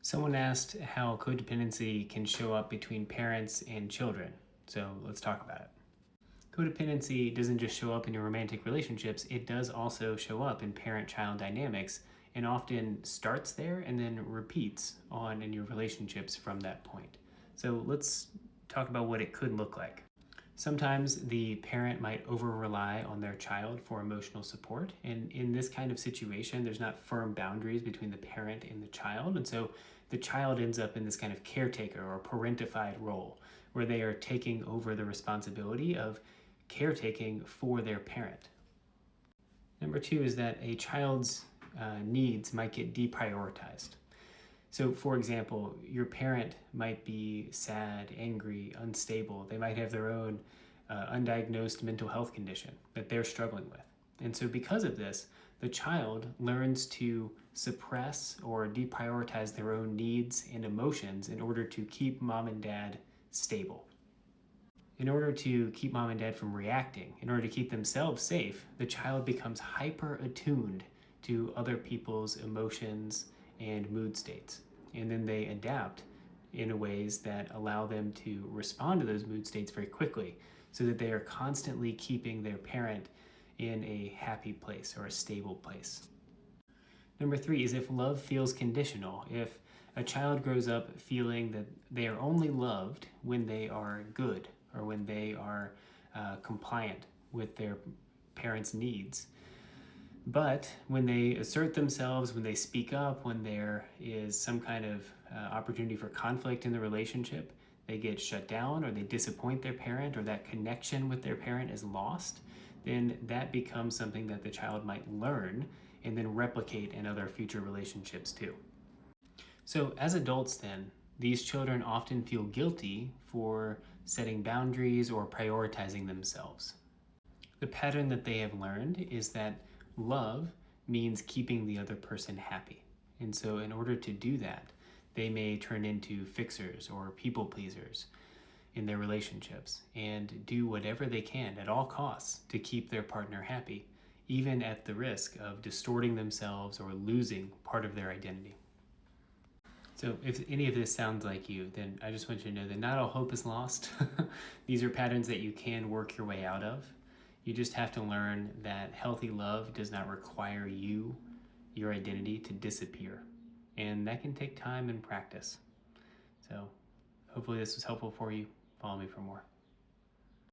Someone asked how codependency can show up between parents and children. So let's talk about it. Codependency doesn't just show up in your romantic relationships, it does also show up in parent-child dynamics and often starts there and then repeats on in your relationships from that point. So let's talk about what it could look like. Sometimes the parent might over-rely on their child for emotional support. And in this kind of situation, there's not firm boundaries between the parent and the child. And so the child ends up in this kind of caretaker or parentified role where they are taking over the responsibility of caretaking for their parent. Number two is that a child's needs might get deprioritized. So, for example, your parent might be sad, angry, unstable. They might have their own undiagnosed mental health condition that they're struggling with. And so, because of this, the child learns to suppress or deprioritize their own needs and emotions in order to keep mom and dad stable. In order to keep mom and dad from reacting, in order to keep themselves safe, the child becomes hyper attuned to other people's emotions and mood states. And then they adapt in ways that allow them to respond to those mood states very quickly so that they are constantly keeping their parent in a happy place or a stable place. Number three is if love feels conditional. If a child grows up feeling that they are only loved when they are good or when they are compliant with their parents' needs, but when they assert themselves, when they speak up, when there is some kind of opportunity for conflict in the relationship, they get shut down or they disappoint their parent or that connection with their parent is lost, then that becomes something that the child might learn and then replicate in other future relationships too. So as adults then, these children often feel guilty for setting boundaries or prioritizing themselves. The pattern that they have learned is that love means keeping the other person happy. And so in order to do that, they may turn into fixers or people pleasers in their relationships and do whatever they can at all costs to keep their partner happy, even at the risk of distorting themselves or losing part of their identity. So if any of this sounds like you, then I just want you to know that not all hope is lost. These are patterns that you can work your way out of. You just have to learn that healthy love does not require you, your identity, to disappear. And that can take time and practice. So hopefully this was helpful for you. Follow me for more.